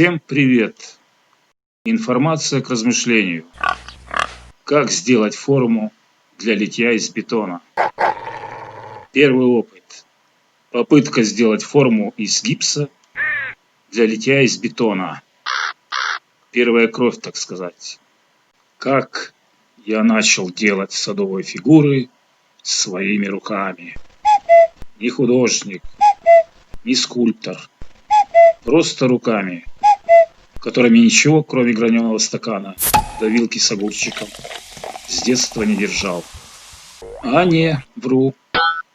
Всем привет! Информация к размышлению. Как сделать форму для литья из бетона? Первый опыт. Попытка сделать форму из гипса для литья из бетона. Первая кровь, так сказать. Как я начал делать садовые фигуры своими руками. Не художник, не скульптор. Просто руками, которыми ничего, кроме граненого стакана до вилки с огурчиком, с детства не держал. А не, вру.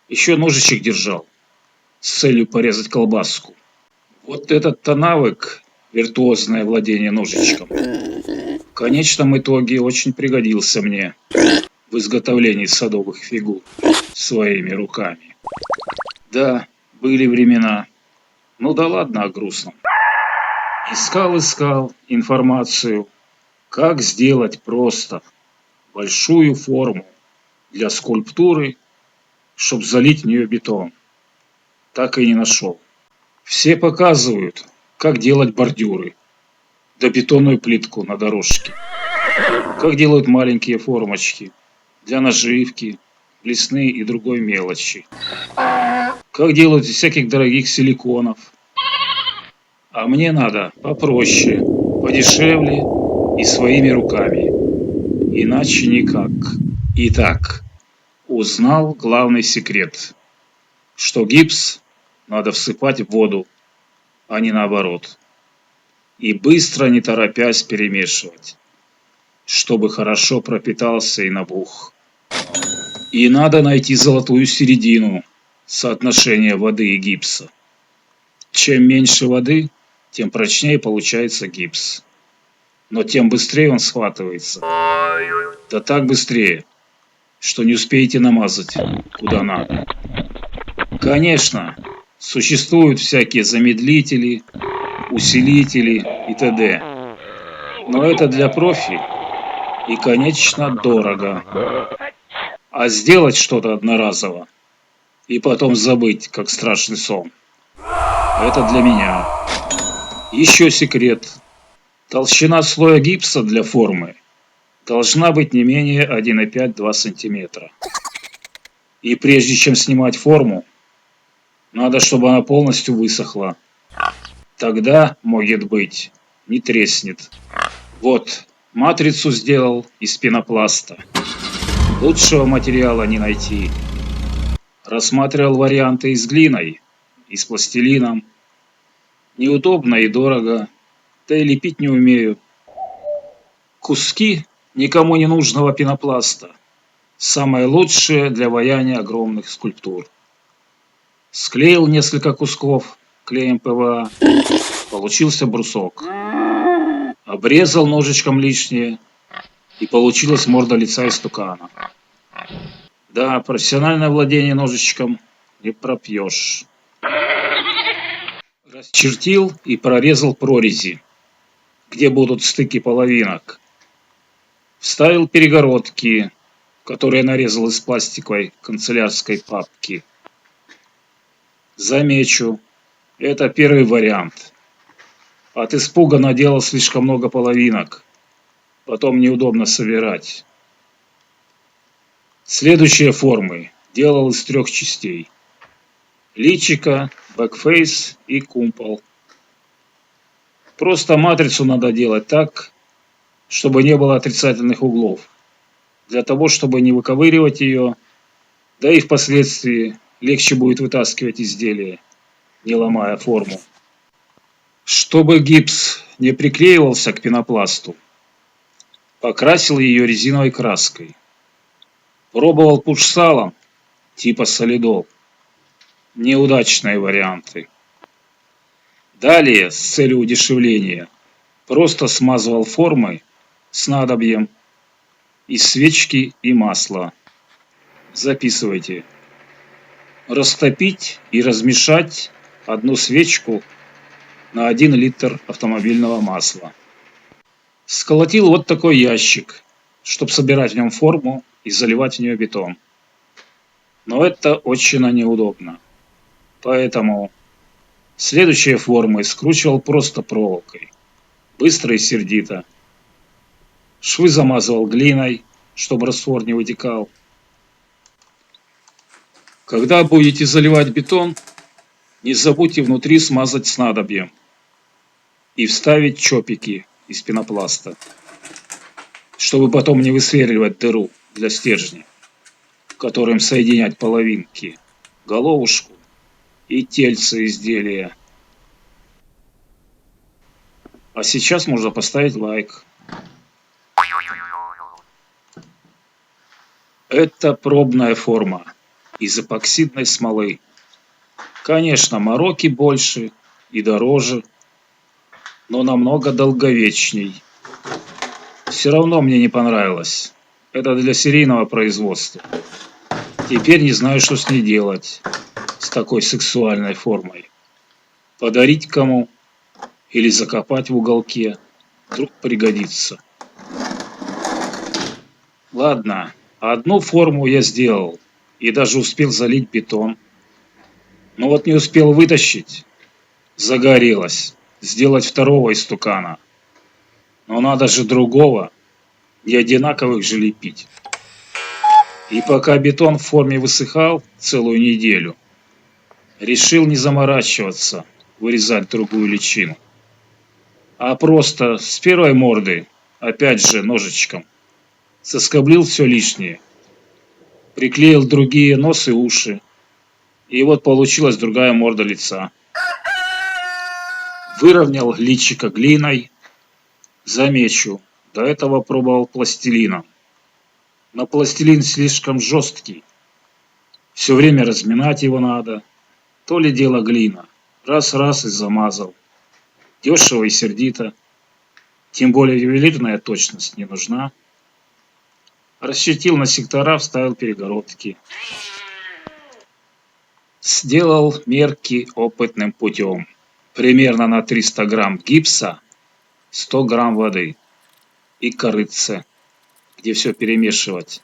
Еще ножичек держал с целью порезать колбаску. Вот этот-то навык, виртуозное владение ножичком, в конечном итоге очень пригодился мне в изготовлении садовых фигур своими руками. Да, были времена. Ну да ладно о грустном. Искал информацию, как сделать просто большую форму для скульптуры, чтобы залить в нее бетон. Так и не нашел. Все показывают, как делать бордюры, да бетонную плитку на дорожке. Как делают маленькие формочки для наживки, лесные и другой мелочи. Как делают из всяких дорогих силиконов. А мне надо попроще, подешевле и своими руками. Иначе никак. Итак, узнал главный секрет, что гипс надо всыпать в воду, а не наоборот. И быстро, не торопясь, перемешивать, чтобы хорошо пропитался и набух. И надо найти золотую середину соотношения воды и гипса. Чем меньше воды, тем прочнее получается гипс. Но тем быстрее он схватывается. Да так быстрее, что не успеете намазать куда надо. Конечно, существуют всякие замедлители, усилители и т.д. Но это для профи и, конечно, дорого. А сделать что-то одноразово и потом забыть, как страшный сон, это для меня. Еще секрет. Толщина слоя гипса для формы должна быть не менее 1,5-2 см. И прежде чем снимать форму, надо, чтобы она полностью высохла. Тогда, может быть, не треснет. Вот, матрицу сделал из пенопласта. Лучшего материала не найти. Рассматривал варианты и с глиной, и с пластилином. Неудобно и дорого, да и лепить не умею. Куски никому не нужного пенопласта. Самое лучшее для ваяния огромных скульптур. Склеил несколько кусков клеем ПВА. Получился брусок. Обрезал ножичком лишнее. И получилась морда лица истукана. Да, профессиональное владение ножичком не пропьешь. Расчертил и прорезал прорези, где будут стыки половинок. Вставил перегородки, которые нарезал из пластиковой канцелярской папки. Замечу, это первый вариант. От испуга наделал слишком много половинок. Потом неудобно собирать. Следующие формы делал из 3 частей. Личико, бэкфейс и кумпол. Просто матрицу надо делать так, чтобы не было отрицательных углов. Для того, чтобы не выковыривать ее, да и впоследствии легче будет вытаскивать изделие, не ломая форму. Чтобы гипс не приклеивался к пенопласту, покрасил ее резиновой краской. Пробовал пуш-салом, типа солидол. Неудачные варианты. Далее, с целью удешевления, просто смазывал формой снадобьем из свечки и масла. Записывайте. Растопить и размешать 1 свечку на 1 литр автомобильного масла. Сколотил вот такой ящик, чтобы собирать в нем форму и заливать в нее бетон. Но это очень неудобно. Поэтому следующие формы скручивал просто проволокой. Быстро и сердито. Швы замазывал глиной, чтобы раствор не вытекал. Когда будете заливать бетон, не забудьте внутри смазать снадобьем и вставить чопики из пенопласта, чтобы потом не высверливать дыру для стержня, которым соединять половинки, головушку и тельце изделия. А сейчас можно поставить лайк. Это пробная форма из эпоксидной смолы. Конечно, мороки больше и дороже, но намного долговечней. Все равно мне не понравилось. Это для серийного производства. Теперь не знаю, что с ней делать, с такой сексуальной формой. Подарить кому или закопать в уголке. Вдруг пригодится. Ладно, одну форму я сделал и даже успел залить бетон. Но вот не успел вытащить. Загорелось. Сделать второго истукана. Но надо же другого, не одинаковых же лепить. И пока бетон в форме высыхал целую неделю, решил не заморачиваться, вырезать другую личину. А просто с первой морды, опять же ножичком, соскоблил все лишнее. Приклеил другие нос и уши. И вот получилась другая морда лица. Выровнял личико глиной. Замечу, до этого пробовал пластилином. Но пластилин слишком жесткий. Все время разминать его надо. То ли дело глина. Раз-раз и замазал. Дешево и сердито. Тем более ювелирная точность не нужна. Расчертил на сектора, вставил перегородки. Сделал мерки опытным путем. Примерно на 300 грамм гипса, 100 грамм воды и корытце, где все перемешивать.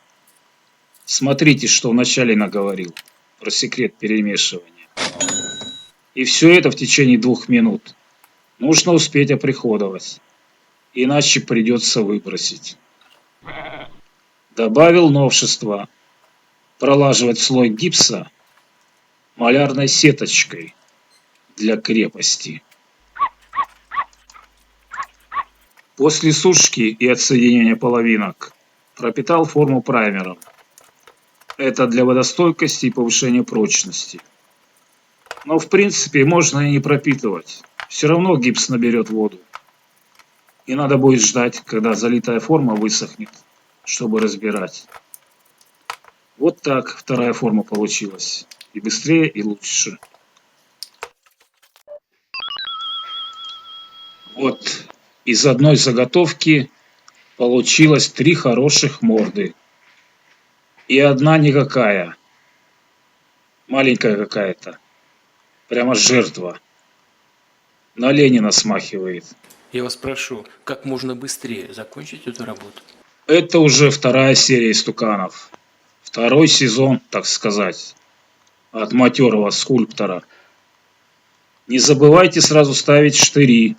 Смотрите, что вначале наговорил про секрет перемешивания. И все это в течение 2 минут. Нужно успеть оприходовать, иначе придется выбросить. Добавил новшество. Пролаживать слой гипса малярной сеточкой для крепости. После сушки и отсоединения половинок пропитал форму праймером. Это для водостойкости и повышения прочности. Но в принципе можно и не пропитывать. Все равно гипс наберет воду. И надо будет ждать, когда залитая форма высохнет, чтобы разбирать. Вот так вторая форма получилась. И быстрее, и лучше. Вот из одной заготовки получилось 3 хороших морды. И одна никакая. Маленькая какая-то. Прямо жертва. На Ленина смахивает. Я вас прошу, как можно быстрее закончить эту работу. Это уже вторая серия истуканов. Второй сезон, так сказать, от матерого скульптора. Не забывайте сразу ставить штыри,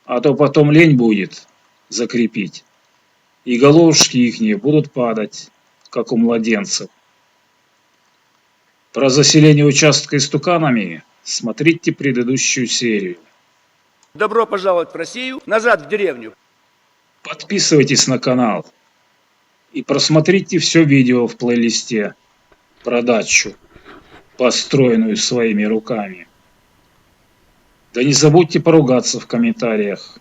а то потом лень будет закрепить. И головушки ихние будут падать, как у младенцев. Про заселение участка истуканами смотрите предыдущую серию. Добро пожаловать в Россию, назад в деревню. Подписывайтесь на канал и просмотрите все видео в плейлисте про дачу, построенную своими руками. Да не забудьте поругаться в комментариях.